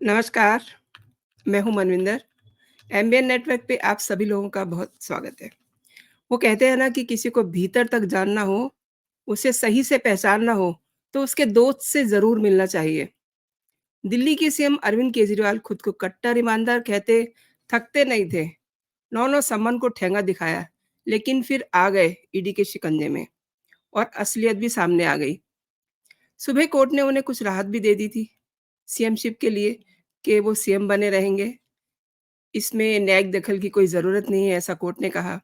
नमस्कार, मैं हूँ मनविंदर। एमबीएन नेटवर्क पे आप सभी लोगों का बहुत स्वागत है। वो कहते हैं ना कि किसी को भीतर तक जानना हो, उसे सही से पहचानना हो, तो उसके दोस्त से ज़रूर मिलना चाहिए। दिल्ली के सीएम अरविंद केजरीवाल खुद को कट्टर ईमानदार कहते थकते नहीं थे। 9-9 सम्मन को ठेंगा दिखाया, लेकिन फिर आ गए ईडी के शिकंजे में और असलियत भी सामने आ गई। सुबह कोर्ट ने उन्हें कुछ राहत भी दे दी थी, सीएमशिप के लिए कि वो सीएम बने रहेंगे। इसमें न्यायिक दखल की कोई ज़रूरत नहीं है, ऐसा कोर्ट ने कहा।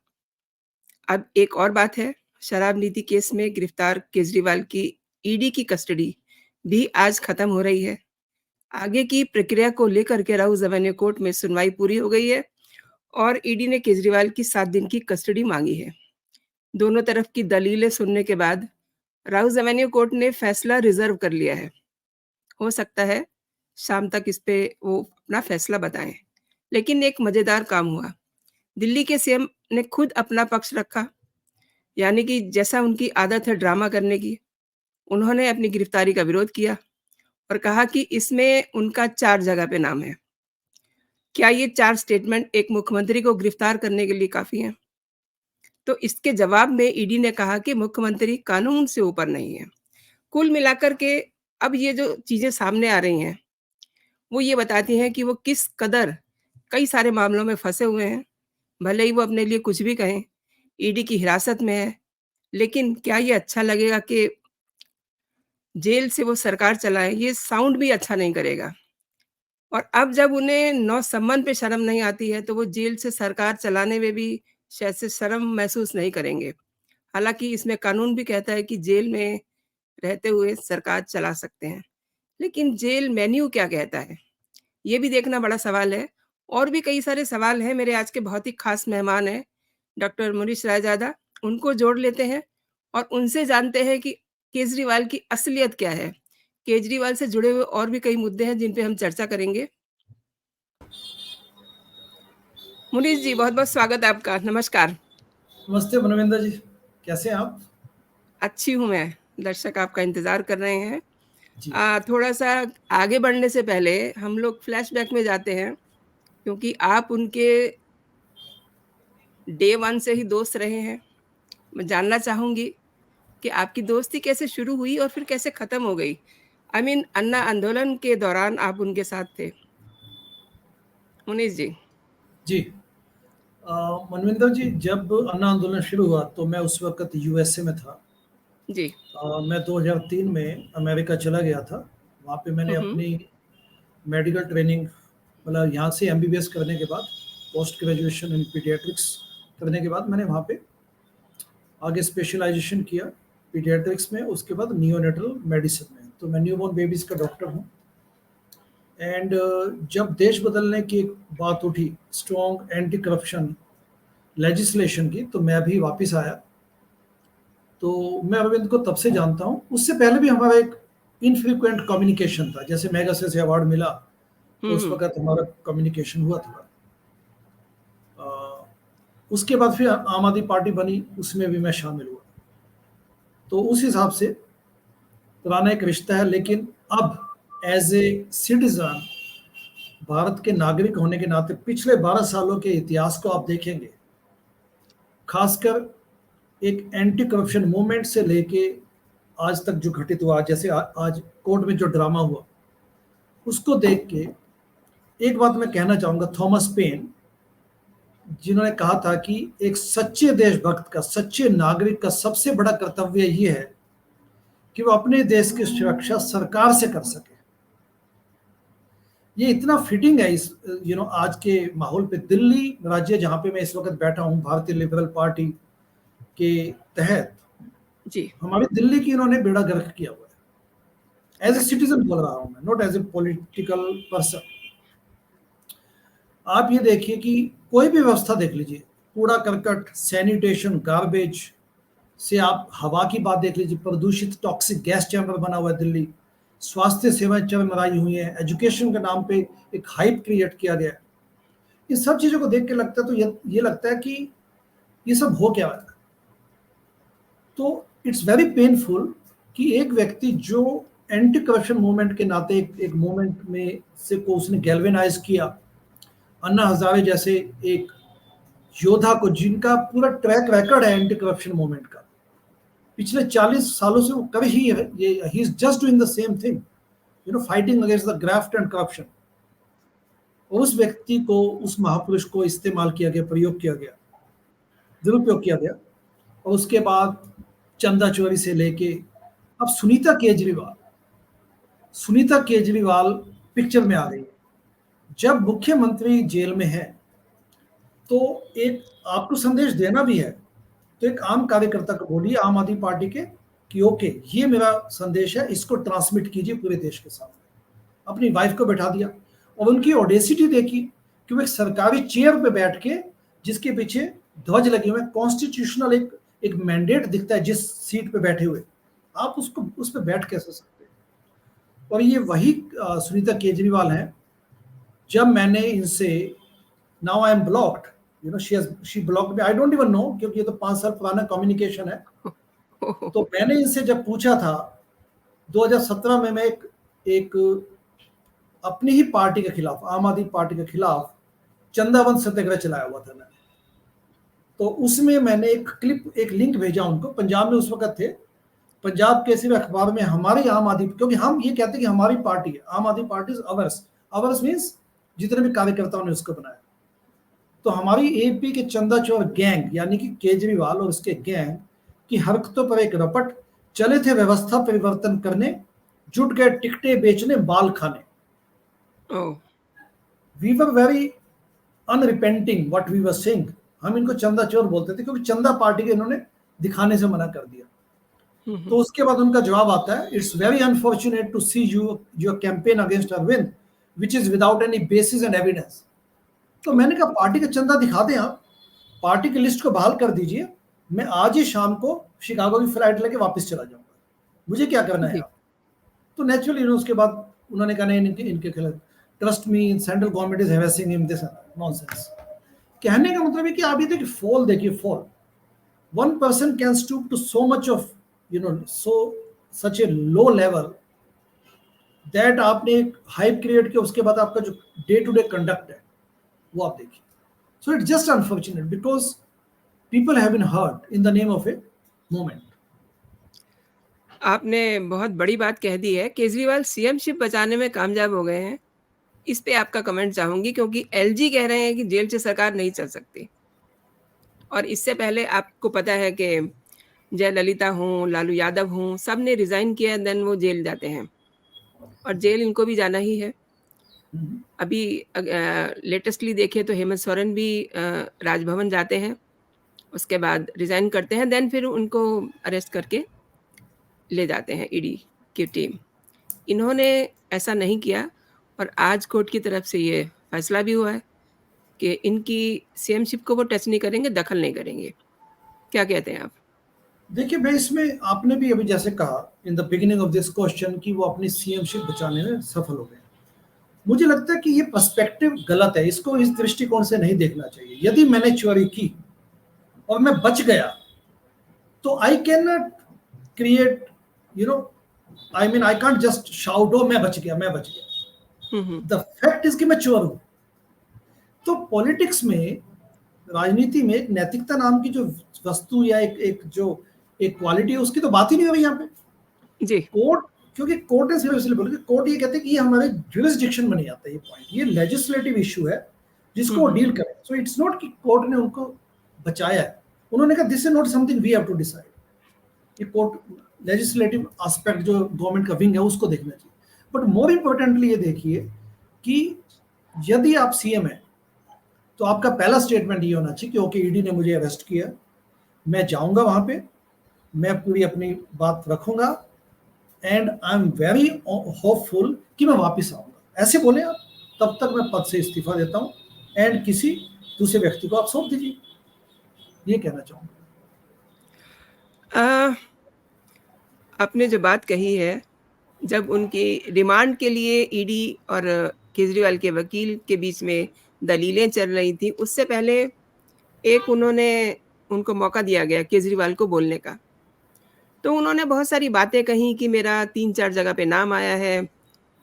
अब एक और बात है, शराब नीति केस में गिरफ्तार केजरीवाल की ईडी की कस्टडी भी आज खत्म हो रही है। आगे की प्रक्रिया को लेकर के राउज़ एवेन्यू कोर्ट में सुनवाई पूरी हो गई है और ईडी ने केजरीवाल की 7 दिन की कस्टडी माँगी है। दोनों तरफ की दलीलें सुनने के बाद राउज़ एवेन्यू कोर्ट ने फैसला रिज़र्व कर लिया है। हो सकता है शाम तक इस पे वो अपना फैसला बताएँ। लेकिन एक मज़ेदार काम हुआ। दिल्ली के सीएम ने खुद अपना पक्ष रखा, यानी कि जैसा उनकी आदत है ड्रामा करने की, उन्होंने अपनी गिरफ्तारी का विरोध किया और कहा कि इसमें उनका 4 जगह पे नाम है। क्या ये 4 स्टेटमेंट एक मुख्यमंत्री को गिरफ्तार करने के लिए काफ़ी हैं? तो इसके जवाब में ईडी ने कहा कि मुख्यमंत्री कानून से ऊपर नहीं है। कुल मिलाकर के अब ये जो चीज़ें सामने आ रही हैं, वो ये बताती हैं कि वो किस कदर कई सारे मामलों में फँसे हुए हैं। भले ही वो अपने लिए कुछ भी कहें, ईडी की हिरासत में है, लेकिन क्या ये अच्छा लगेगा कि जेल से वो सरकार चलाएँ? ये साउंड भी अच्छा नहीं करेगा। और अब जब उन्हें नौसम्मन पे शर्म नहीं आती है, तो वो जेल से सरकार चलाने में भी शायद से शर्म महसूस नहीं करेंगे। हालाँकि इसमें कानून भी कहता है कि जेल में रहते हुए सरकार चला सकते हैं, लेकिन जेल मेन्यू क्या कहता है? ये भी देखना बड़ा सवाल है। और भी कई सारे सवाल हैं। मेरे आज के बहुत ही ख़ास मेहमान हैं, डॉक्टर मुनीश रायज़ादा। उनको जोड़ लेते हैं और उनसे जानते हैं कि केजरीवाल की असलियत क्या है? केजरीवाल से जुड़े हुए और भी कई मुद्दे हैं जिन पे हम चर्चा करेंगे। मुनीश जी, बहुत-बहुत स्वागत है आपका। नमस्कार। नमस्ते मनविंदर जी, कैसे हैं आप? अच्छी हूँ मैं, दर्शक आपका इंतज़ार कर रहे हैं। जी, थोड़ा-सा आगे बढ़ने से पहले हम लोग फ्लैशबैक में जाते हैं, क्योंकि आप उनके डे 1 से ही दोस्त रहे हैं। मैं जानना चाहूँगी कि आपकी दोस्ती कैसे शुरू हुई और फिर कैसे खत्म हो गई? आई मीन अन्ना आंदोलन के दौरान आप उनके साथ थे। मुनीष जी। जी। मनविंदर जी, जब अन्ना आंदोलन शुरू हुआ तो मैं उस वक़्त यूएसए में था। जी। मैं 2003 में अमेरिका चला गया था। वहाँ पे मैंने हुँ, हुँ। अपनी मेडिकल ट्रेनिंग मतलब यहाँ से एमबीबीएस करने के बाद, पोस्ट ग्रेजुएशन इन पीडियाट्रिक्स करने के बाद मैंने वहाँ पे आगे स्पेशलाइज़ेशन किया पीडियाट्रिक्स में, उसके बाद नियोनेटल मेडिसिन में। तो मैं न्यूबॉर्न बेबीज़ का डॉक्टर हूँ। एंड जब देश बदलने की एक बात उठी, स्ट्रॉन्ग एंटी करप्शन लेजिस्लेशन की, तो मैं भी वापस आया। तो मैं अरविंद को तब से जानता हूँ। उससे पहले भी हमारा एक इनफ्रीक्वेंट कम्युनिकेशन था। जैसे मैगसेसे से अवार्ड मिला, तो हुँ, उस हुँ। वक़्त हमारा कम्युनिकेशन हुआ था। अ, उसके बाद फिर आम आदमी पार्टी बनी, उसमें भी मैं शामिल हुआ। तो उस हिसाब से पुराना एक रिश्ता है, लेकिन अब एज़ ए सिटिज़न भारत के नागरिक होने के नाते पिछले 12 सालों के इतिहास को आप देखेंगे, खासकर एक एंटी करप्शन मूवमेंट से लेके आज तक जो घटित हुआ, जैसे आज कोर्ट में जो ड्रामा हुआ, उसको देख के एक बात मैं कहना चाहूँगा। थॉमस पेन, जिन्होंने कहा था कि एक सच्चे देशभक्त का, सच्चे नागरिक का सबसे बड़ा कर्तव्य ये है कि वो अपने देश की सुरक्षा सरकार से कर सके। ये इतना फिटिंग है इस आज के माहौल पे। दिल्ली राज्य जहाँ पे मैं इस वक़्त बैठा हूँ, भारतीय लिबरल पार्टी के तहत, जी। हमारी दिल्ली की इन्होंने बेड़ा गर्क किया हुआ है। एज़ ए अच्छा। सिटीज़न बोल रहा हूँ मैं, not as a political person. आप ये देखिए कि कोई भी व्यवस्था देख लीजिए, कूड़ा-करकट, सैनिटेशन, गार्बेज से आप हवा की बात देख लीजिए, प्रदूषित टॉक्सिक गैस चैम्बर बना हुआ है दिल्ली। स्वास्थ्य सेवाएँ चरमराई हुई हैं, एजुकेशन के नाम पे एक हाइप क्रिएट किया गया है। इन सब चीज़ों को देख के लगता है, तो ये लगता है कि ये सब हो क्या रहा है? तो इट्स वेरी पेनफुल कि एक व्यक्ति जो एंटी करप्शन मूवमेंट के नाते एक मूवमेंट में से को उसने गैल्वेनाइज किया। अन्ना हजारे जैसे एक योद्धा को, जिनका पूरा ट्रैक रिकॉर्ड है एंटी करप्शन मूवमेंट का, पिछले 40 सालों से वो कर ही he is just doing the same thing, fighting against the graft and corruption. और उस व्यक्ति को, उस महापुरुष को इस्तेमाल किया गया, प्रयोग किया गया, दुरुपयोग किया गया। और उसके बाद चंदा चोरी से लेके अब सुनीता केजरीवाल पिक्चर में आ गई। जब मुख्यमंत्री जेल में है तो एक आपको संदेश देना भी है, तो एक आम कार्यकर्ता को बोलिए, आम आदमी पार्टी के, कि ओके ये मेरा संदेश है, इसको ट्रांसमिट कीजिए पूरे देश के सामने। अपनी वाइफ को बैठा दिया और उनकी ऑडेसिटी देखी कि वो एक सरकारी चेयर पे बैठ के, जिसके पीछे ध्वज लगे हुए, कॉन्स्टिट्यूशनल एक मैंडेट दिखता है जिस सीट पे बैठे हुए, आप उसको उस पे बैठ कैसे सकते हैं। और ये वही सुनीता केजरीवाल हैं। जब मैंने इनसे, now I am blocked, she blocked me, I don't even know, क्योंकि ये तो 5 साल पुराना कम्युनिकेशन है। तो मैंने इनसे जब पूछा था 2017 में, मैं एक अपनी ही पार्टी के खिलाफ, आम आदमी पार्टी के खिलाफ चंदावन सत्याग्रह चलाया हुआ था मैंने, तो उसमें मैंने एक क्लिप, एक लिंक भेजा उनको। पंजाब में उस वक्त थे, पंजाब केसरी अखबार में हमारी आम आदमी, क्योंकि हम ये कहते हैं कि हमारी पार्टी है, Aam Aadmi party is ours, ours means जितने भी कार्यकर्ताओं ने उसको बनाया। तो हमारी एपी के चंदा चोर गैंग, यानी कि केजरीवाल और उसके गैंग की हरकतों पर एक रपट, चले थे व्यवस्था परिवर्तन करने, जुट गए टिकटें बेचने, बाल खाने। Oh! We were very unrepenting what we were saying. हम इनको चंदा चोर बोलते थे क्योंकि चंदा पार्टी के इन्होंने दिखाने से मना कर दिया। तो उसके बाद उनका जवाब आता है, it's very unfortunate to see your campaign against Arvind which is without any basis and evidence. तो मैंने कहा पार्टी का चंदा दिखा दें आप, पार्टी की लिस्ट को बहाल कर दीजिए, मैं आज ही शाम को शिकागो की फ्लाइट लेके वापस चला जाऊंगा, मुझे क्या करना है जी। आप। तो नेचुरली उसके बाद उन्होंने कहा नहीं, इनके खिलाफ, trust me central government is harassing him, this nonsense. कहने का मतलब है कि आप ये देखिए फॉल, देखिए fall, one person can stoop to so much of, such a low level that आपने एक हाइप क्रिएट किया, उसके बाद आपका जो डे टू डे कंडक्ट है वो आप देखिए। So it's just unfortunate because people have been hurt in the name of a movement. आपने बहुत बड़ी बात कह दी है, केजरीवाल सीएमशिप बचाने में कामयाब हो गए हैं। इस पे आपका कमेंट चाहूँगी क्योंकि एलजी कह रहे हैं कि जेल से सरकार नहीं चल सकती। और इससे पहले आपको पता है कि जयललिता हों, लालू यादव हों, सब ने रिज़ाइन किया, देन वो जेल जाते हैं और जेल इनको भी जाना ही है। अभी लेटेस्टली देखें तो हेमंत सोरेन भी राजभवन जाते हैं, उसके बाद रिज़ाइन करते हैं, देन फिर उनको अरेस्ट करके ले जाते हैं ईडी की टीम। इन्होंने ऐसा नहीं किया और आज कोर्ट की तरफ से ये फैसला भी हुआ है कि इनकी सीएमशिप को वो टच नहीं करेंगे, दखल नहीं करेंगे। क्या कहते हैं आप? देखिए मैं इसमें, आपने भी अभी जैसे कहा in the beginning of this question कि वो अपनी सीएमशिप बचाने में सफल हो गए, मुझे लगता है कि ये पर्सपेक्टिव गलत है, इसको इस दृष्टिकोण से नहीं देखना चाहिए। यदि मैंने चोरी की और मैं बच गया तो I can not create, I mean I can't just shout ओ मैं बच गया, मैं बच गया। द फैक्ट इज कि मैं चोर हूं। तो पॉलिटिक्स में, राजनीति में एक नैतिकता नाम की जो वस्तु या एक क्वालिटी है, उसकी तो बात ही नहीं हो रही यहाँ पे। जी। कोर्ट, क्योंकि कोर्ट ने सिर्फ इसलिए बोला कि कोर्ट ये कहते हैं कि ये हमारे जुरिस्डिक्शन में नहीं आता, ये पॉइंट, ये लेजिस्लेटिव इशू है जिसको वो डील करें। सो इट्स नॉट कि कोर्ट ने उनको बचाया है, उन्होंने कहा this is not something we have to decide. ये कोर्ट लेजिस्लेटिव एस्पेक्ट जो गवर्नमेंट का विंग है उसको देखना चाहिए। बट मोर इंपॉर्टेंटली ये देखिए कि यदि आप सीएम हैं तो आपका पहला स्टेटमेंट ये होना चाहिए कि ओके ईडी ने मुझे अरेस्ट किया, मैं जाऊंगा वहां पे, मैं पूरी अपनी बात रखूंगा and I am very hopeful कि मैं वापस आऊंगा। ऐसे बोले आप, तब तक मैं पद से इस्तीफा देता हूं एंड किसी दूसरे व्यक्ति को आप सौंप दीजिए, ये कहना चाहूंगा। आपने जो बात कही है, जब उनकी रिमांड के लिए ईडी और केजरीवाल के वकील के बीच में दलीलें चल रही थी, उससे पहले एक उनको मौका दिया गया केजरीवाल को बोलने का। तो उन्होंने बहुत सारी बातें कहीं कि मेरा 3-4 जगह पे नाम आया है,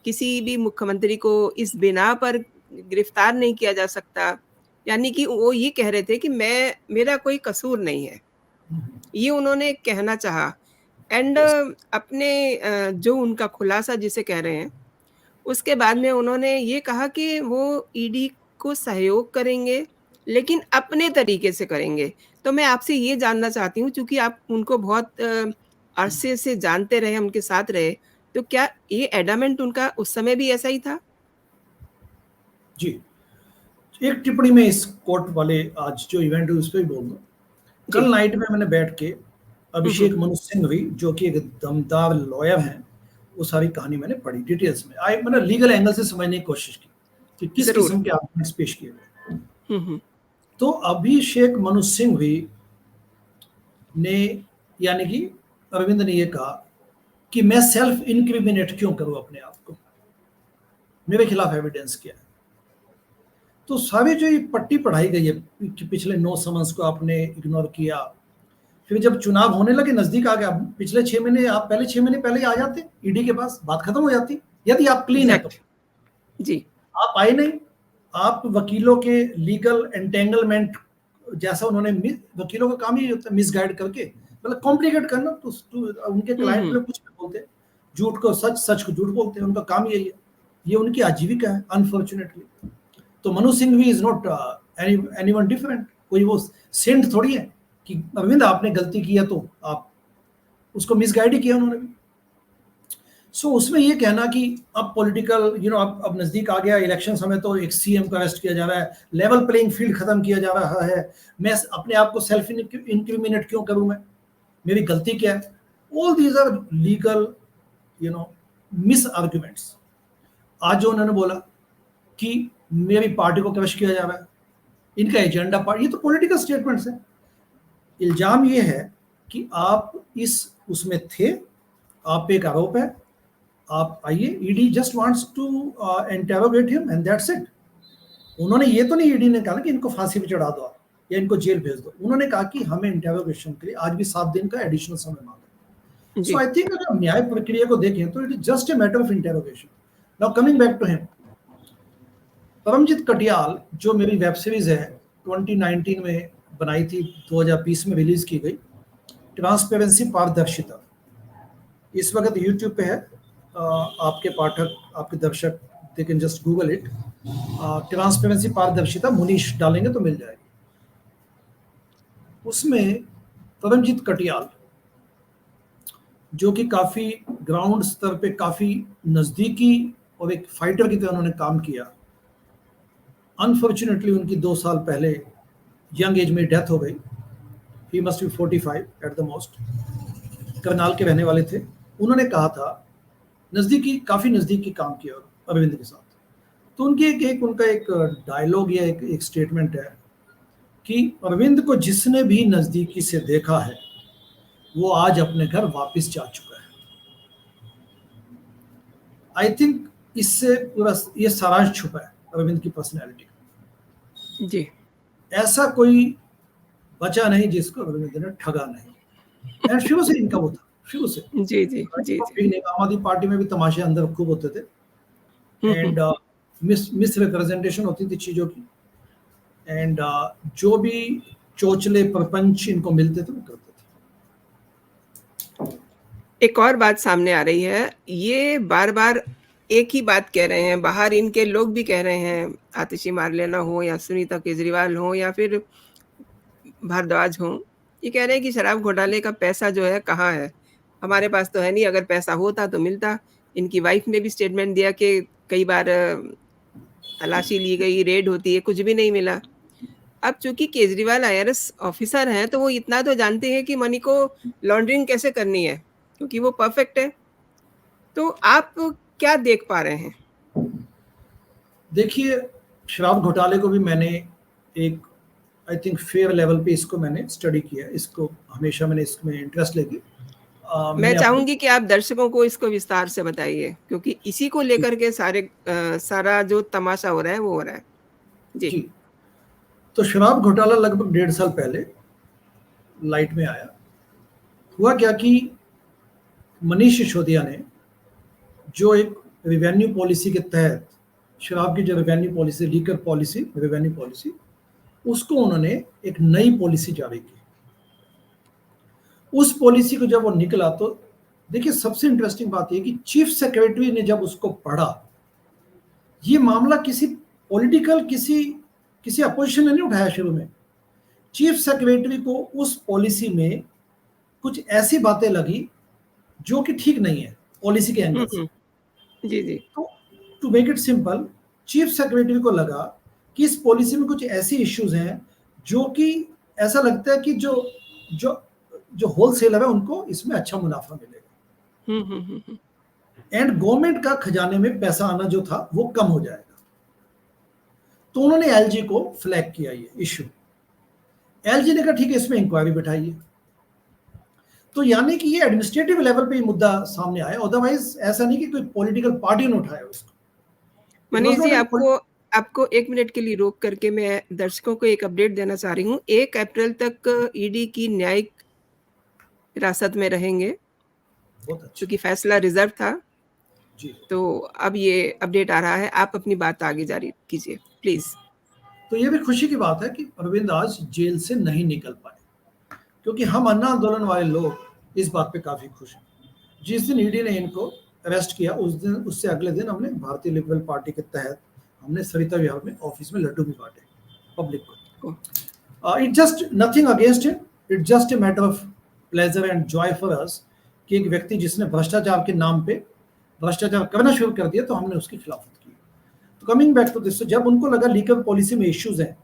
किसी भी मुख्यमंत्री को इस बिना पर गिरफ्तार नहीं किया जा सकता। यानी कि वो ये कह रहे थे कि मेरा कोई कसूर नहीं है। ये उन्होंने कहना चाहा एंड यस। अपने जो उनका खुलासा जिसे कह रहे हैं, उसके बाद में उन्होंने ये कहा कि वो ईडी को सहयोग करेंगे, लेकिन अपने तरीके से करेंगे। तो मैं आपसे ये जानना चाहती हूँ चूँकि आप उनको बहुत अरसे से जानते रहे, उनके साथ रहे, तो क्या ये एडामेंट उनका उस समय भी ऐसा ही था? जी, एक टिप्पणी में इस कोर्ट वाले आज जो इवेंट हुई उस पे भी बोल दूँ। कल जी। नाइट में मैंने बैठ के हुँ, हुँ। अभिषेक मनु सिंघवी जो कि एक दमदार लॉयर हैं, वो सारी कहानी मैंने पढ़ी डिटेल्स में। मैंने लीगल एंगल से समझने की कोशिश की कि किस ज़रूर। किस्म के आर्गुमेंट्स पेश किए गए। हुँ, हुँ। तो अभिषेक मनु सिंघवी ने यानी कि अरविंद ने ये कहा कि मैं सेल्फ इंक्रिमिनेट क्यों करूं अपने आप को, मेरे खिलाफ एविडेंस क्या है। तो सारी जो ये पट्टी पढ़ाई गई है कि पिछले 9 समन्स को आपने इग्नोर किया, फिर जब चुनाव होने लगे नजदीक आ गया, पिछले 6 महीने आप पहले 6 महीने पहले ही आ जाते ईडी के पास, बात खत्म हो जाती यदि आप क्लीन है तो। एग्ज़ैक्ट। जी। आप आए नहीं, आप वकीलों के लीगल एंटेंगलमेंट जैसा उन्होंने वकीलों का काम ही होता है मिसगाइड करके मतलब कॉम्प्लिकेट करना तो उनके हुँ, क्लाइंट हुँ। में कुछ भी बोलते हैं, झूठ को सच, सच को झूठ बोलते हैं, उनका काम यही है, ये उनकी आजीविका है अनफॉर्चुनेटली। तो Manu Singhvi is not anyone different, कोई वो सेंट थोड़ी है कि अरविंद आपने गलती किया तो आप उसको मिसगाइड ही किया उन्होंने भी। सो उसमें ये कहना कि अब पॉलिटिकल अब नजदीक आ गया इलेक्शन समय तो एक सीएम को अरेस्ट किया जा रहा है, लेवल प्लेइंग फील्ड खत्म किया जा रहा है, मैं अपने आप को सेल्फ इंक्रिमिनेट क्यों करूं, मैं मेरी गलती क्या है। All these are legal miss arguments. आज जो उन्होंने बोला कि मेरी पार्टी को क्रश किया जा रहा है, इनका एजेंडा पार्टी, ये तो पॉलिटिकल स्टेटमेंट्स है। इल्जाम ये है कि आप इस उसमें थे, आप पे एक आरोप है, आप आइए, ED just wants to interrogate him and that's it. उन्होंने ये तो नहीं ईडी ने कहा कि इनको फांसी पे चढ़ा दो आप या इनको जेल भेज दो, उन्होंने कहा कि हमें इंटेरोगेशन के लिए आज भी 7 दिन का एडिशनल समय मांगा। सो जी। आई थिंक अगर न्याय प्रक्रिया को देखें तो it is just a matter of interrogation. Now coming back to him, Paramjit Katial जो मेरी वेब सीरीज है 2019 में बनाई थी, 2020 में रिलीज की गई, ट्रांसपेरेंसी पारदर्शिता, इस वक्त यूट्यूब पे है। आपके पाठक, आपके दर्शक, they can just Google it, transparency पारदर्शिता मुनीश डालेंगे तो मिल जाएगी। उसमें परमजीत कटियाल जो कि काफी ग्राउंड स्तर पे काफी नजदीकी और एक फाइटर की तरह उन्होंने काम किया, अनफॉर्चुनेटली उनकी 2 साल पहले यंग एज में डेथ हो गई। He must be 45 at the most. Karnal के रहने वाले थे। उन्होंने कहा था नजदीकी, काफी नजदीकी काम किया अरविंद के साथ। तो उनकी उनका एक डायलॉग या एक स्टेटमेंट है कि अरविंद को जिसने भी नजदीकी से देखा है वो आज अपने घर वापस जा चुका है। आई थिंक इससे पूरा ये सारांश छुपा है अरविंद की पर्सनैलिटी का। जी। ऐसा कोई बचा नहीं जिसको अरविंद ने ठगा नहीं। एंड शुरू से इनका वो था, शुरू से। जी, जी, जी, जी। आम आदमी पार्टी में भी तमाशे अंदर खूब होते थे हुँ, हुँ। एंड मिस रिप्रेजेंटेशन होती थी चीजों की एंड जो भी चोचले प्रपंच इनको मिलते थे वो करते थे। एक और बात सामने आ रही है, ये बार-बार एक ही बात कह रहे हैं, बाहर इनके लोग भी कह रहे हैं, आतिशी मार्लेना हो या सुनीता केजरीवाल हो या फिर भारद्वाज हों, ये कह रहे हैं कि शराब घोटाले का पैसा जो है कहाँ है? हमारे पास तो है नहीं, अगर पैसा होता तो मिलता। इनकी वाइफ ने भी स्टेटमेंट दिया कि कई बार तलाशी ली गई, रेड होती है, कुछ भी नहीं मिला। अब चूँकि केजरीवाल आईआरएस ऑफ़िसर हैं, तो वो इतना तो जानते हैं कि मनी को लॉन्ड्रिंग कैसे करनी है, क्योंकि वो परफ़ेक्ट है। तो आप क्या देख पा रहे हैं? देखिए, शराब घोटाले को भी मैंने एक आई थिंक फेयर लेवल पे इसको मैंने स्टडी किया। इसको हमेशा मैंने इसमें इंटरेस्ट लेके मैं मैंने अपने चाहूँगी कि आप दर्शकों को इसको विस्तार से बताइए, क्योंकि इसी को लेकर के सारा जो तमाशा हो रहा है, वो हो रहा है। जी। जी, तो शराब घोटाला लगभग 1.5 साल पहले लाइट में आया। हुआ क्या कि मनीष सिसोदिया ने जो एक रेवेन्यू पॉलिसी के तहत शराब की जो revenue policy, liquor policy, revenue policy, उसको उन्होंने एक नई पॉलिसी जारी की। उस पॉलिसी को जब वो निकला तो देखिए सबसे इंटरेस्टिंग बात यह कि चीफ सेक्रेटरी ने जब उसको पढ़ा, ये मामला किसी पॉलिटिकल किसी अपोजिशन ने नहीं उठाया शुरू में। चीफ सेक्रेटरी को उस पॉलिसी में कुछ ऐसी बातें लगी जो कि ठीक नहीं है पॉलिसी के एंगल से। जी जी। तो to make it simple, chief secretary को लगा कि इस पॉलिसी में कुछ ऐसी इश्यूज हैं जो कि ऐसा लगता है कि जो जो जो होलसेलर है उनको इसमें अच्छा मुनाफा मिलेगा एंड गवर्नमेंट का खजाने में पैसा आना जो था वो कम हो जाएगा। तो उन्होंने एलजी को फ्लैग किया ये इशू। एलजी ने कहा ठीक है, इसमें इंक्वायरी बैठाइए। तो यानी कि ये एडमिनिस्ट्रेटिव लेवल पे ये मुद्दा सामने आया, अदरवाइज ऐसा नहीं कि कोई पॉलिटिकल पार्टी ने उठाया उसको। मनीष जी, आपको 1 मिनट के लिए रोक करके मैं दर्शकों को एक अपडेट देना चाह रही हूँ। 1 अप्रैल तक ईडी की न्यायिक हिरासत में रहेंगे, बहुत अच्छा क्योंकि फैसला रिजर्व था। जी। तो अब ये अपडेट आ रहा है, आप अपनी बात आगे जारी कीजिए प्लीज। तो ये भी खुशी की बात है कि अरविंद आज जेल से नहीं निकल पाए, क्योंकि हम अन्ना आंदोलन वाले लोग इस बात पे काफी खुश हैं। जिस दिन ईडी ने इनको अरेस्ट किया उससे अगले दिन हमने भारतीय लिबरल पार्टी के तहत हमने सरिता विहार में ऑफिस में लड्डू भी बांटे पब्लिक को। It just nothing against it, it just a matter of pleasure and Joy for us कि एक व्यक्ति जिसने भ्रष्टाचार के नाम पे भ्रष्टाचार करना शुरू कर दिया तो हमने उसकी खिलाफत की। तो कमिंग बैक टू दिस, जब उनको लगा लीकर पॉलिसी में इश्यूज हैं,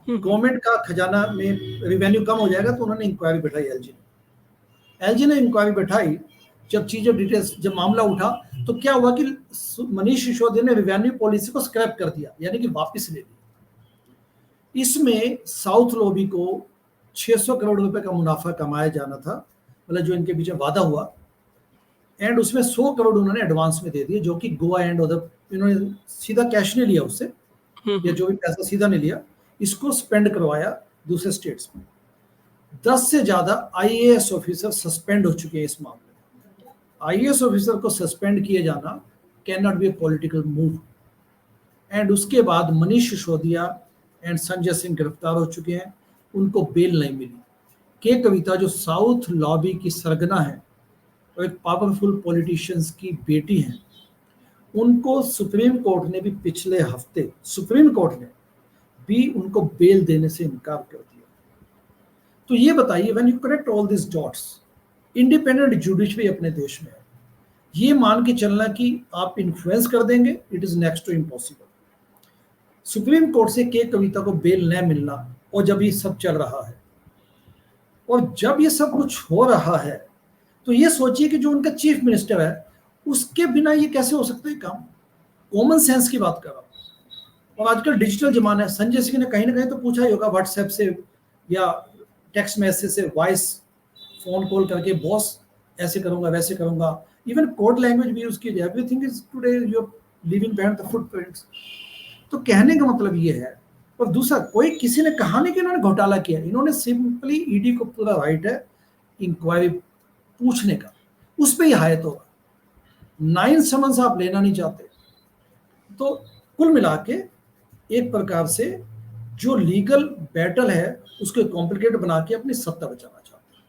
गवर्नमेंट का खजाना में रेवेन्यू कम हो जाएगा, तो उन्होंने इंक्वायरी बैठाई एलजी ने इंक्वायरी बैठाई। जब चीजें डिटेल्स, जब मामला उठा तो क्या हुआ कि मनीष सिसोदिया ने रेवेन्यू पॉलिसी को स्क्रैप कर दिया, यानी कि वापस ले ली। इसमें साउथ लॉबी को 600 करोड़ रुपए का मुनाफा कमाया जाना था, मतलब जो इनके पीछे वादा हुआ, एंड उसमें 100 करोड़ उन्होंने एडवांस में दे दिए, जो कि गोवा एंड उधर इन्होंने सीधा कैश नहीं लिया उससे, या जो भी पैसा सीधा नहीं लिया, इसको स्पेंड करवाया दूसरे स्टेट्स में। 10 से ज्यादा आईएएस ऑफिसर सस्पेंड हो चुके हैं इस मामले में। आईएएस ऑफिसर को सस्पेंड किए जाना can not be A political move. And उसके बाद मनीष सिसोदिया एंड संजय सिंह गिरफ्तार हो चुके हैं, उनको बेल नहीं मिली। के कविता जो साउथ लॉबी की सरगना है और एक पावरफुल पॉलिटिशियंस की बेटी हैं, उनको सुप्रीम कोर्ट ने भी पिछले हफ्ते उनको बेल देने से इनकार कर दिया। तो ये बताइए, when you connect all this dots, independent judiciary अपने देश में है, ये मान के चलना कि आप इन्फ्लुएंस कर देंगे, it is next to impossible. Supreme Court से के कविता को बेल न मिलना, और जब ये सब चल रहा है और जब ये सब कुछ हो रहा है, तो ये सोचिए कि जो उनका चीफ मिनिस्टर है, उसके बिना ये कैसे हो सकता है काम। कॉमन सेंस की बात कर रहा हूं। और आजकल डिजिटल जमाना है। संजय सिंह ने कहीं ना कहीं तो पूछा ही होगा व्हाट्सएप से या टेक्स्ट मैसेज से, वॉइस फोन कॉल करके, बॉस ऐसे करूंगा वैसे करूंगा। इवन कोड लैंग्वेज भी यूज की जाए, everything is today you are living behind the footprints. तो कहने का मतलब ये है। और दूसरा, कोई किसी ने कहा नहीं कि इन्होंने घोटाला किया, इन्होंने सिंपली, ईडी को पूरा राइट है इंक्वायरी पूछने का, उस पर ही हायत होगा। 9 समन्स आप लेना नहीं चाहते। तो कुल मिला के एक प्रकार से जो लीगल बैटल है उसको कॉम्प्लिकेट बना के अपनी सत्ता बचाना चाहते हैं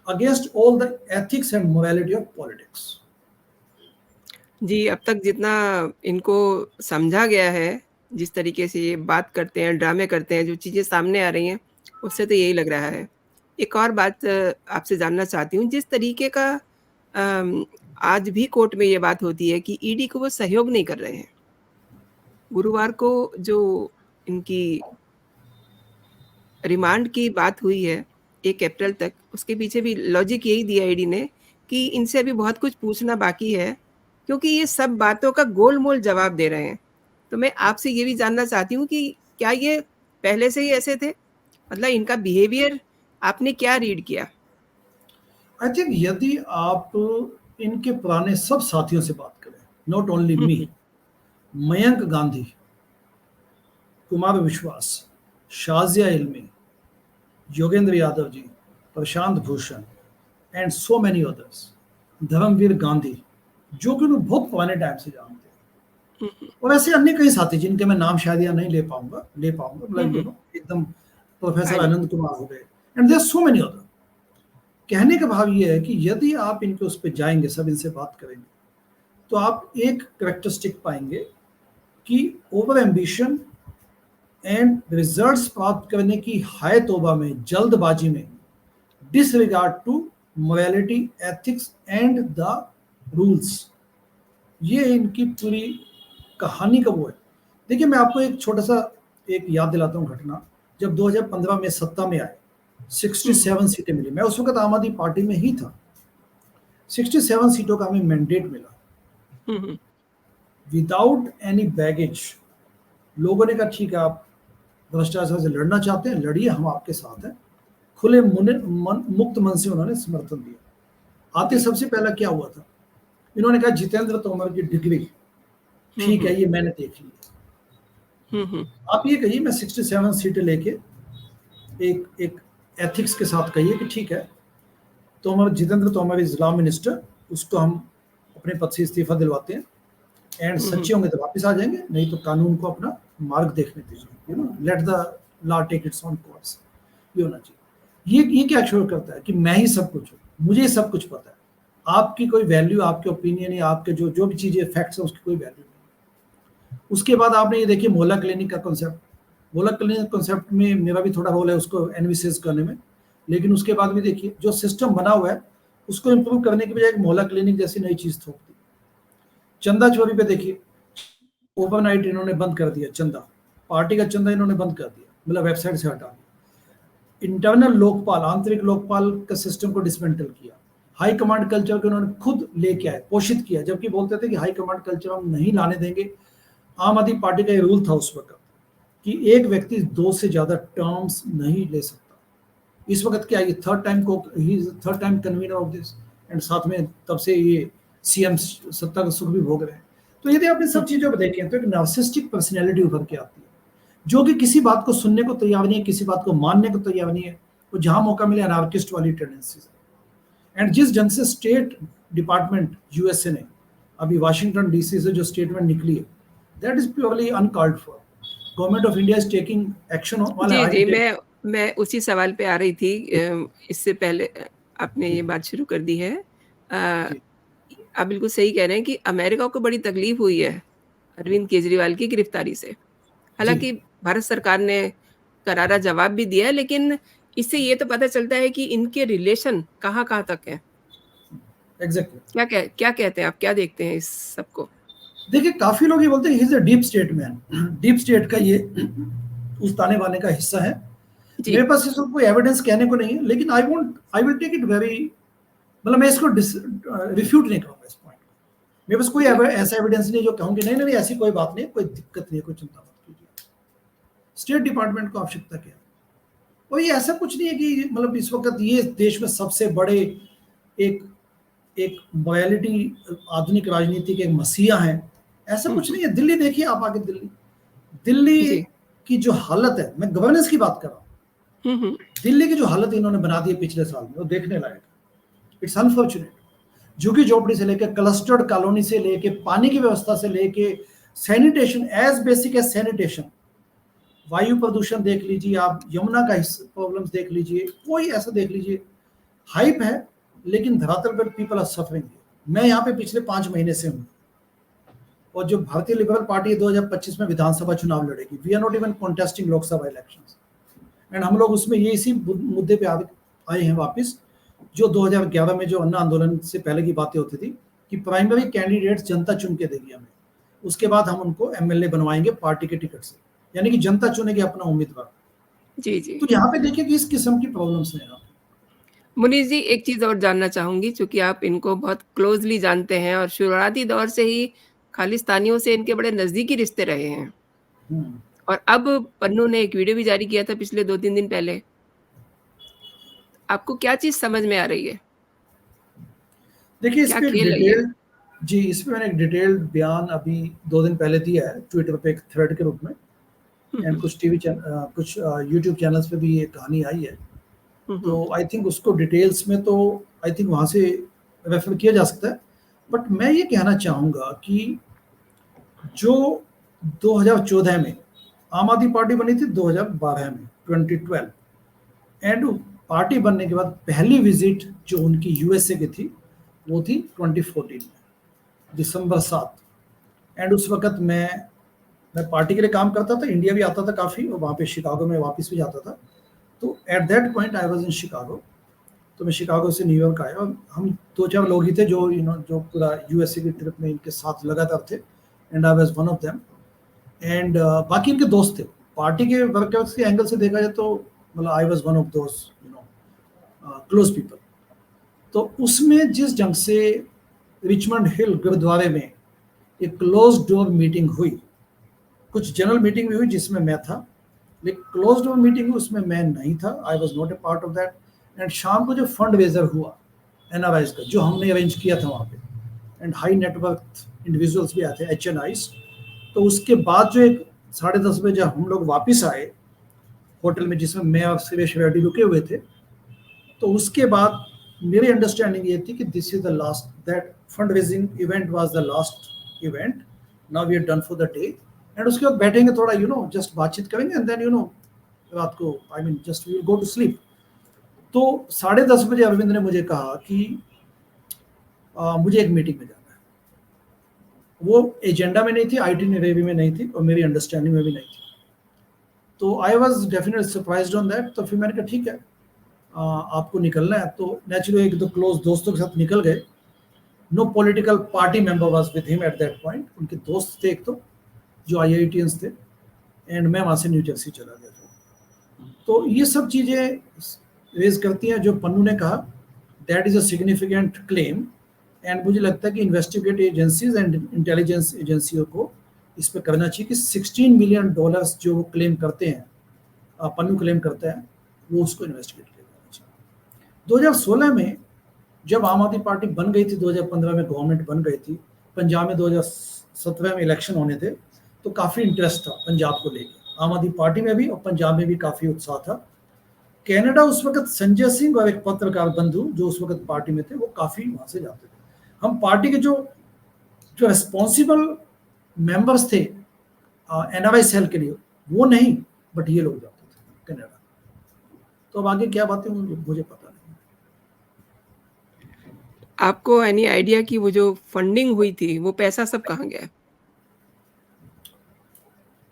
against all the ethics and morality of politics. जी, अब तक जितना इनको समझा गया है, जिस तरीके से ये बात करते हैं, ड्रामे करते हैं, जो चीज़ें सामने आ रही हैं, उससे तो यही लग रहा है। एक और बात आपसे जानना चाहती हूँ, जिस तरीके का आज भी कोर्ट में ये बात होती है कि ईडी को वो सहयोग नहीं कर रहे हैं। गुरुवार को जो इनकी रिमांड की बात हुई है 1 अप्रैल तक, उसके पीछे भी लॉजिक यही दिया ईडी ने कि इनसे अभी बहुत कुछ पूछना बाकी है, क्योंकि ये सब बातों का गोल-मोल जवाब दे रहे हैं। तो मैं आपसे ये भी जानना चाहती हूँ कि क्या ये पहले से ही ऐसे थे? मतलब इनका बिहेवियर आपने क्या रीड किया? आई थिंक यदि आप इनके पुराने सब साथियों से बात करें, not only me, Mayank Gandhi, Kumar Vishwas, Shazia Ilmi, Yogendra Yadav ji, Prashant Bhushan and so many others, Dharmveer Gandhi, जो कि उन्हें बहुत पुराने टाइम से जानते हैं, हुँ, और ऐसे अन्य कई साथी जिनके मैं नाम शायद यहाँ नहीं ले पाऊंगा, हुँ, मतलब हुँ। एकदम प्रोफेसर हाँ जी। आनंद कुमार हो गए, and there so many other. कहने का भाव ये है कि यदि आप इनके उस पे जाएंगे, सब इनसे बात करेंगे, तो आप एक कैरेक्टरिस्टिक पाएंगे कि ओवर एम्बिशन एंड रिजल्ट्स प्राप्त करने की हाय तौबा में, जल्दबाजी में, disregard to morality, ethics and the rules, ये इनकी पूरी कहानी का वो है। देखिए, मैं आपको एक छोटा सा एक याद दिलाता हूँ घटना। जब 2015 में सत्ता में आए, हुँ, हुँ। 67 सीटें मिली, मैं उस वक्त आम आदमी पार्टी में ही था। 67 सीटों का हमें मैंडेट मिला, हुँ, हुँ। Without any baggage. लोगों ने कहा ठीक है, आप भ्रष्टाचार से लड़ना चाहते हैं, लड़िए, हम आपके साथ हैं। खुले मुक्त मन से उन्होंने समर्थन दिया। आते जी। सबसे पहला क्या हुआ था, इन्होंने कहा जितेंद्र तोमर की डिग्री, हुँ, ठीक हुँ। है, ये मैंने देख ली। हुँ, हुँ। आप ये कहिए, मैं 67 सीटें लेके एक एक एथिक्स के साथ कहिए कि ठीक है, Tomar, Jitendra Tomar is law minister, उसको हम अपने पद से इस्तीफा दिलवाते हैं, एंड हुँ, हुँ। सच्चे होंगे तो वापस आ जाएंगे, नहीं तो कानून को अपना मार्ग देखने दीजिए, let the law take its on course. ये होना चाहिए। ये क्या शोर करता है कि मैं ही सब कुछ हूँ, मुझे सब कुछ पता है, आपकी कोई वैल्यू, आपके ओपिनियन या आपके जो जो भी चीजें फैक्ट्स है, उसकी कोई वैल्यू नहीं। उसके बाद आपने ये देखिए मोहल्ला क्लिनिक का कॉन्सेप्ट, मोहल्ला क्लिनिक कॉन्सेप्ट में मेरा भी थोड़ा रोल है उसको एनविसेस करने में, लेकिन उसके बाद भी देखिए जो सिस्टम बना हुआ है, उसको इम्प्रूव करने की बजाय एक मोहल्ला क्लिनिक जैसी नई चीज थोप दी। चंदा चोरी पे देखिए, ओवरनाइट इन्होंने बंद कर दिया चंदा, पार्टी का चंदा इन्होंने बंद कर दिया, मतलब वेबसाइट से हटा दिया। इंटरनल लोकपाल, आंतरिक लोकपाल का सिस्टम को डिसमेंटल किया। हाई कमांड कल्चर को इन्होंने खुद लेके आए, पोषित किया, जबकि बोलते थे कि हाई कमांड कल्चर हम नहीं लाने देंगे। आम आदमी पार्टी का ये रूल था उस वक्त कि एक व्यक्ति 2 से ज्यादा टर्म्स नहीं ले सकता। इस वक्त क्या, ये third time convener of this, and साथ में तब से ये सीएम सत्ता का सुख भी भोग रहे हैं। तो यदि आप इन हुँ, सब चीजों को देखें तो एक नार्सिस्टिक पर्सनैलिटी उभर के आती है, जो कि किसी बात को सुनने को तैयार नहीं है, किसी बात को मानने को तैयार नहीं है, वो जहां मौका मिले अनार्किस्ट वाली टेंडेंसीज है। एंड जिस ढंग से स्टेट डिपार्टमेंट यूएसए ने अभी वाशिंगटन डीसी से जो स्टेटमेंट निकली है, that is purely uncalled for. Government of India is taking action वाले जी, जी, हाई। मैं उसी सवाल पे आ रही थी। इससे पहले आपने जी ये बात शुरू कर दी है। जी आप बिल्कुल सही कह रहे हैं कि अमेरिका को बड़ी तकलीफ हुई है अरविंद केजरीवाल की गिरफ्तारी से। जी हालाँकि भारत सरकार ने करारा जवाब भी दिया है, लेकिन इससे ये तो पता चलता है कि इनके रिलेशन कहाँ-कहाँ तक हैं। एग्जैक्टली। क्या कहते हैं आप? क्या देखते हैं इस सब को? देखिए, काफी लोग ये बोलते हैं he is a deep state man, deep state का ये उस ताने बाने का हिस्सा है। जी। मेरे पास इसको कोई एविडेंस कहने को नहीं है, लेकिन I will take it very, मतलब मैं इसको रिफ्यूट नहीं करूंगा इस पॉइंट को। मेरे पास कोई जी। ऐसा एविडेंस नहीं जो कहूंगी नहीं नहीं नहीं, ऐसी कोई बात नहीं, कोई दिक्कत नहीं है, कोई चिंता मत कीजिए। स्टेट डिपार्टमेंट को आवश्यकता क्या है? और ये ऐसा कुछ नहीं है कि मतलब इस वक्त ये देश में सबसे बड़े एक एक मोरालिटी, आधुनिक राजनीति के एक मसीहा हैं, ऐसा हुँ, कुछ हुँ। नहीं है। दिल्ली देखिए आप आगे, दिल्ली दिल्ली जी। की जो हालत है, मैं गवर्नेंस की बात कर रहा हूँ, हुँ, हुँ। दिल्ली की जो हालत इन्होंने बना दी है पिछले साल में, वो देखने लायक है। It's unfortunate. झुग्गी झोपड़ी से लेके क्लस्टर्ड कॉलोनी से लेके पानी की व्यवस्था से लेके sanitation, as basic as sanitation, वायु प्रदूषण देख लीजिए आप, यमुना का प्रॉब्लम्स देख लीजिए, कोई ऐसा देख लीजिए। हाइप है, लेकिन धरातल पर पीपल आर सफरिंग। मैं यहाँ पे पिछले 5 महीने से हूँ, और जो भारतीय लिबरल पार्टी 2025 में विधानसभा चुनाव लड़ेगी, we are not even contesting Lok Sabha elections, and हम लोग उसमें ये इसी मुद्दे पे आए हैं वापस, जो 2011 में जो अन्ना आंदोलन से पहले की बातें होती थी कि प्राइमरी कैंडिडेट्स जनता चुन के देगी हमें, उसके बाद हम उनको एमएलए बनवाएंगे पार्टी के टिकट से, यानी कि जनता चुनेगी अपना उम्मीदवार। जी, जी। तो यहाँ पे देखिए कि इस किस्म की प्रॉब्लम्स हैं यहाँ पे। मुनीष जी, एक चीज़ और जानना चाहूँगी, चूँकि आप इनको बहुत क्लोज़ली जानते हैं और शुरुआती दौर से ही खालिस्तानियों से इनके बड़े नज़दीकी रिश्ते रहे हैं। हम्म। और अब पन्नू ने एक वीडियो भी जारी किया था पिछले 2-3 दिन पहले। आपको क्या चीज़ समझ में आ रही है? देखिए इस क्या पे एक खेल है ये? डिटेल्ड, जी इस पे मैंने एक डिटेल्ड बयान अभी 2 दिन पहले दिया है ट्विटर पे, एक थ्रेड के रूप में, हुँ, एंड हुँ। कुछ यूट्यूब चैनल्स पे भी ये कहानी आई है। हुँ, हुँ। तो आई थिंक उसको डिटेल्स में तो आई थिंक वहाँ से रेफर किया जा सकता है। बट मैं ये कहना चाहूँगा कि जो 2014 में आम आदमी पार्टी बनी थी, 2012 में 2012, एंड पार्टी बनने के बाद पहली विजिट जो उनकी यूएसए की थी वो थी 2014 में दिसंबर 7। एंड उस वक्त मैं पार्टी के लिए काम करता था, इंडिया भी आता था काफ़ी, और वहाँ पे शिकागो में वापस भी जाता था। तो eight that point I was in Chicago. तो मैं शिकागो से न्यूयॉर्क आया और हम 2-4 लोग ही थे जो जो पूरा यूएसए की ट्रिप में इनके साथ लगातार थे, and I was one of them. And बाकी इनके दोस्त थे। पार्टी के वर्कआउट्स के एंगल से देखा जाए तो मतलब I was one of those close people. तो उसमें जिस ढंग से रिचमंड हिल गुरुद्वारे में एक क्लोज डोर मीटिंग हुई, कुछ जनरल मीटिंग भी हुई जिसमें मैं था, लेकिन क्लोज डोर मीटिंग हुई उसमें मैं नहीं था, I was not a part of that. And शाम को जो फंड रेजर हुआ एनआरआईज का, जो हमने अरेंज किया था वहाँ पे, एंड हाई नेटवर्क इंडिविजुअल्स भी आए थे, HNIs। तो उसके बाद जो एक 10:30 बजे जब हम लोग वापस आए होटल में जिसमें मैं और सुरेश रेड्डी रुके हुए थे, तो उसके बाद मेरी अंडरस्टैंडिंग ये थी कि this is the last, that fund raising event was the last event, now we are done for the day. And उसके बाद बैठेंगे थोड़ा जस्ट बातचीत करेंगे, एंड देन रात को I mean just we will go to sleep. तो 10:30 बजे अरविंद ने मुझे कहा कि मुझे एक मीटिंग में जाना है। वो एजेंडा में नहीं थी, आइटिनरी में नहीं थी, और मेरी अंडरस्टैंडिंग में भी नहीं थी। तो I was definitely surprised on that. तो फिर मैंने कहा ठीक है, आपको निकलना है। तो नेचुरली एक दो क्लोज दोस्तों के साथ निकल गए। No political party member was with him at that point. उनके दोस्त थे एक तो जो IITians थे, एंड मैं वहाँ से न्यू जर्सी चला गया था। तो ये सब चीज़ें रेज करती हैं जो पन्नू ने कहा, that is a significant claim. And मुझे लगता है कि इन्वेस्टिगेट एजेंसीज एंड इंटेलिजेंस एजेंसियों को इस पर करना चाहिए कि $16 मिलियन जो वो क्लेम करते हैं, पन्नू क्लेम करता है, वो उसको इन्वेस्टिगेट किया जाना चाहिए। 2016 में जब आम आदमी पार्टी बन गई थी, 2015 में गवर्नमेंट बन गई थी, पंजाब में 2017 में इलेक्शन होने थे, तो काफ़ी इंटरेस्ट था पंजाब को लेकर, आम आदमी पार्टी में भी और पंजाब में भी काफ़ी उत्साह था। कनाडा उस वक्त संजय सिंह और एक पत्रकार बंधु जो उस वक्त पार्टी में थे, वो काफ़ी वहाँ से जाते थे। हम पार्टी के जो रिस्पॉन्सिबल मेंबर्स थे NRI सेल के लिए, वो नहीं, बट ये लोग जाते थे कनाडा। तो अब आगे क्या बातें मुझे पता नहीं। आपको एनी आइडिया कि वो जो फंडिंग हुई थी, वो पैसा सब कहाँ गया?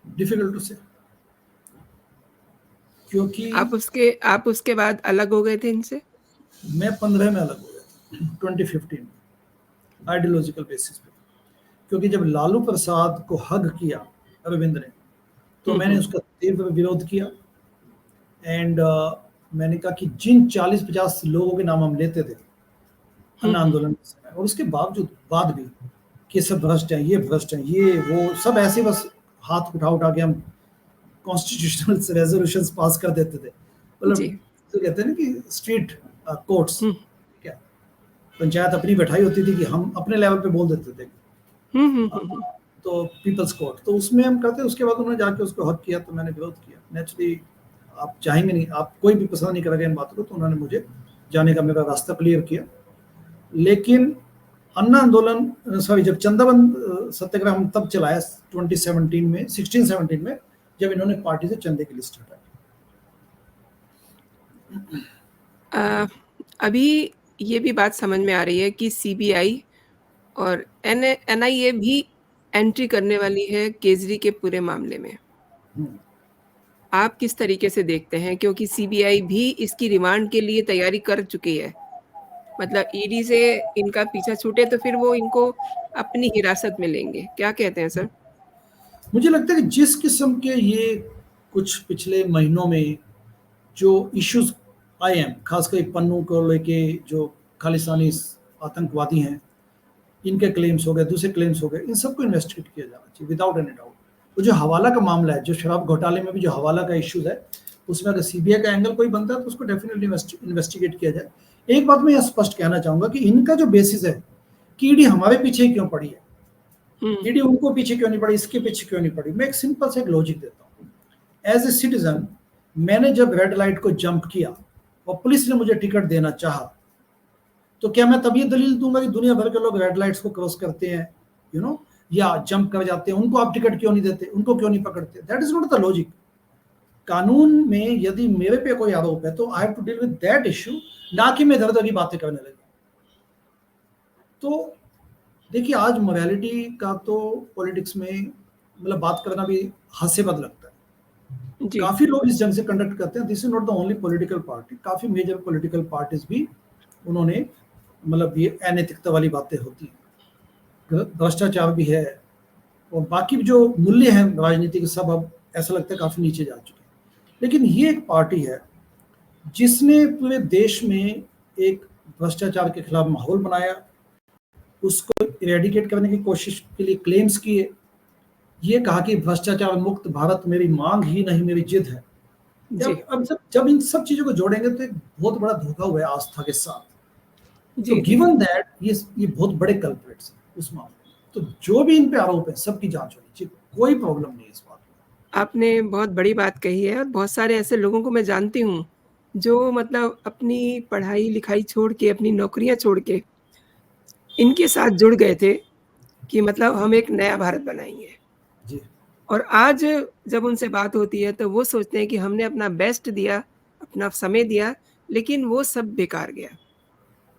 डिफिकल्ट टू से, क्योंकि आप उसके बाद अलग हो गए थे इनसे? मैं 15 में अलग हो गया था, 2015 में, आइडियोलॉजिकल बेसिस पे। क्योंकि जब लालू प्रसाद को हग किया अरविंद ने, तो मैंने उसका तीव्र विरोध किया। एंड मैंने कहा कि जिन 40-50 लोगों के नाम हम लेते थे अन्ना आंदोलन के समय, और उसके बाद भी कि सब भ्रष्ट हैं, ये भ्रष्ट हैं, ये वो सब ऐसे बस हाथ उठा के हम कॉन्स्टिट्यूशनल रेजोल्यूशंस पास कर देते थे। मतलब तो कहते हैं ना कि स्ट्रीट कोर्ट्स, क्या पंचायत अपनी बैठाई होती थी कि हम अपने लेवल पे बोल देते थे, तो पीपल्स कोर्ट, तो उसमें हम कहते। उसके बाद उन्होंने जाके उसको हक किया, तो मैंने विरोध किया। नेचुरली आप चाहेंगे नहीं, आप कोई भी पसंद नहीं करेगा इन बातों को, तो उन्होंने मुझे जाने का मेरा रास्ता क्लियर किया। लेकिन अन्ना आंदोलन, सॉरी, जब चंदाबंद सत्याग्रह हम तब चलाया 2017 में, 16-17 में, जब इन्होंने पार्टी से चंदे की लिस्ट हटाई। अभी ये भी बात समझ में आ रही है कि CBI और NIA भी एंट्री करने वाली है केजरी के पूरे मामले में। आप किस तरीके से देखते हैं? क्योंकि CBI भी इसकी रिमांड के लिए तैयारी कर चुकी है। मतलब ED से इनका पीछा छूटे तो फिर वो इनको अपनी हिरासत में लेंगे। क्या कहते हैं सर? मुझे लगता है कि जिस किस्म के ये कुछ पिछले महीनों में जो इश्यूज आए हैं, खासकर पन्नू को लेके, जो खालिस्तानी आतंकवादी हैं, इनके क्लेम्स हो गए, दूसरे क्लेम्स हो गए, इन सबको इन्वेस्टिगेट किया जाना चाहिए विदाउट एनी डाउट। वो जो हवाला का मामला है, जो शराब घोटाले में भी जो हवाला का इश्यूज है, उसमें अगर CBI का एंगल कोई बनता है तो उसको डेफिनेटली इन्वेस्टिगेट किया जाए। एक बात मैं यह स्पष्ट कहना चाहूंगा कि इनका जो बेसिस है कि ED हमारे पीछे क्यों पड़ी है, ED उनको पीछे क्यों नहीं पड़ी, इसके पीछे क्यों नहीं पड़ी, मैं एक सिंपल से एक लॉजिक देता हूँ। एज ए सिटीजन, मैंने जब रेड लाइट को जंप किया और पुलिस ने मुझे टिकट देना चाहा, तो क्या मैं तब ये दलील दूंगा कि दुनिया भर के लोग रेड लाइट्स को क्रॉस करते हैं, यू नो, या जंप कर जाते हैं, उनको आप टिकट क्यों नहीं देते, उनको क्यों नहीं पकड़ते? That is not the logic. कानून में यदि मेरे पे कोई आरोप है तो I have to deal with that issue, ना कि मैं इधर उधर की बातें करने लगी। तो देखिए, आज मोरालिटी का तो पॉलिटिक्स में मतलब बात करना भी हास्यास्पद लगता है। जी, काफी लोग इस जंग से कंडक्ट करते हैं। This is not the only political party, काफी मेजर पॉलिटिकल पार्टीज भी उन्होंने मतलब ये अनैतिकता वाली बातें होती हैं, भ्रष्टाचार भी है, और बाकी जो मूल्य हैं राजनीति के सब अब ऐसा लगता है काफी नीचे जा चुके हैं। लेकिन ये एक पार्टी है जिसने पूरे देश में एक भ्रष्टाचार के खिलाफ माहौल बनाया, उसको इरेडिकेट करने की कोशिश के लिए क्लेम्स किए, ये कहा कि भ्रष्टाचार मुक्त भारत मेरी मांग ही नहीं मेरी जिद है। जी, अब जब इन सब चीजों को जोड़ेंगे तो एक बहुत बड़ा धोखा हुआ है आस्था के साथ। तो जी, जी। गिवन दैट ये बहुत बड़े कल्प्रिट्स हैं उस मामले में, तो जो भी इन पे आरोप है सबकी जांच होनी चाहिए, कोई प्रॉब्लम नहीं है इस बात में। आपने बहुत बड़ी बात कही है और बहुत सारे ऐसे लोगों को मैं जानती हूँ, जो मतलब अपनी पढ़ाई-लिखाई छोड़ के, अपनी नौकरियाँ छोड़ के इनके साथ जुड़ गए थे कि मतलब हम एक नया भारत बनाएँगे। जी, और आज जब उनसे बात होती है तो वो सोचते हैं कि हमने अपना बेस्ट दिया, अपना समय दिया, लेकिन वो सब बेकार गया।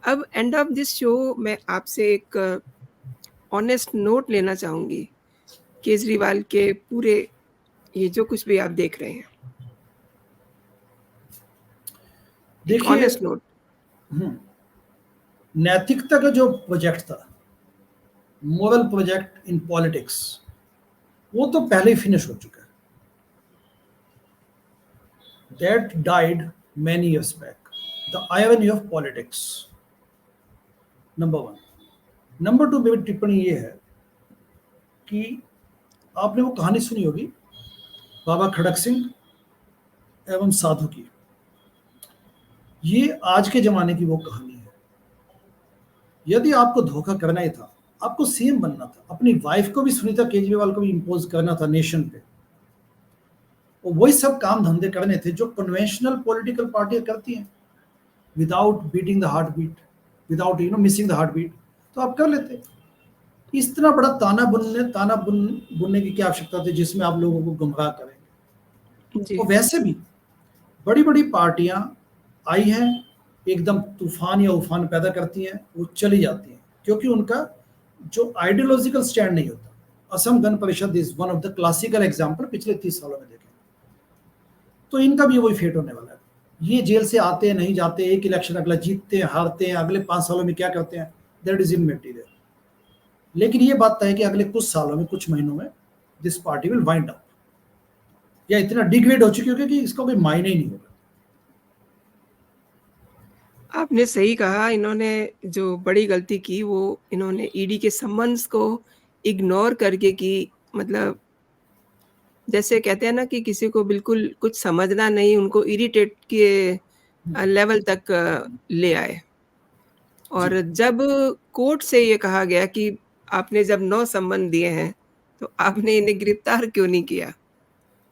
अब एंड ऑफ दिस शो मैं आपसे एक ऑनेस्ट नोट लेना चाहूँगी, केजरीवाल के पूरे ये जो कुछ भी आप देख रहे हैं, एक देखिए, ऑनेस्ट नोट। नैतिकता का जो प्रोजेक्ट था, मोरल प्रोजेक्ट इन पॉलिटिक्स, वो तो पहले ही फिनिश हो चुका है। That died many years back. The irony of politics, number one. Number two, मेरी टिप्पणी ये है कि आपने वो कहानी सुनी होगी बाबा खड़क सिंह एवं साधु की। ये आज के जमाने की वो कहानी है। यदि आपको धोखा करना ही था, आपको सीएम बनना था, अपनी वाइफ को भी, सुनीता केजरीवाल को भी इम्पोज करना था नेशन पे, और वही सब काम धंधे करने थे जो कन्वेंशनल पॉलिटिकल पार्टियां करती हैं, without beating the heart beat, without missing the heart beat, तो आप कर लेते। इतना बड़ा ताना बुनने की क्या आवश्यकता थी जिसमें आप लोगों को गुमराह करेंगे? जी, और वैसे भी बड़ी बड़ी पार्टियां आई हैं, एकदम तूफान या उफान पैदा करती हैं, वो चली जाती हैं, क्योंकि उनका जो आइडियोलॉजिकल स्टैंड नहीं होता। Assam Gana Parishad is one of the classical example, पिछले 30 सालों में देखें तो इनका भी वही फेट होने वाला है। ये जेल से आते हैं, नहीं जाते, एक इलेक्शन अगला जीतते हैं, हारते हैं, अगले 5 सालों में क्या करते हैं, दैट इज इन मटेरियल। लेकिन ये बात तय है कि अगले कुछ सालों में, कुछ महीनों में this party will wind up, या इतना डिग्रेड हो चुकी होगी कि इसका कोई मायने ही नहीं होगा। आपने सही कहा। इन्होंने जो बड़ी गलती की वो इन्होंने ईडी के सम्मन्स को इग्नोर करके की। मतलब जैसे कहते हैं ना कि किसी को बिल्कुल कुछ समझना नहीं, उनको इरिटेट के लेवल तक ले आए। जी, और जब कोर्ट से ये कहा गया कि आपने जब 9 सम्मन दिए हैं, तो आपने इन्हें गिरफ्तार क्यों नहीं किया?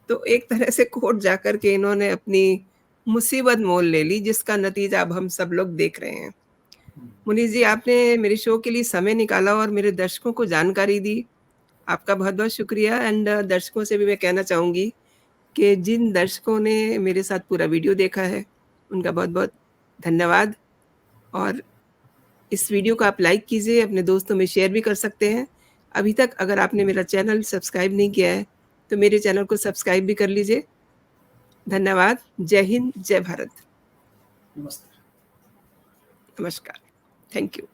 तो एक तरह से कोर्ट जाकर के इन्होंने अपनी मुसीबत मोल ले ली, जिसका नतीजा अब हम सब लोग देख रहे हैं। मुनीष जी, आपने मेरे शो के लिए समय निकाला और मेरे दर्शकों को जानकारी दी। आपका बहुत-बहुत शुक्रिया। एंड दर्शकों से भी मैं कहना चाहूँगी कि जिन दर्शकों ने मेरे साथ पूरा वीडियो देखा है, उनका बहुत-बहुत धन्यवाद। और इस वीडियो को आप लाइक कीजिए, अपने दोस्तों में शेयर भी कर सकते हैं। अभी तक अगर आपने मेरा चैनल सब्सक्राइब नहीं किया है, तो मेरे चैनल को सब्सक्राइब भी कर लीजिए। धन्यवाद। जय हिंद, जय भारत। नमस्ते। नमस्कार। Thank you.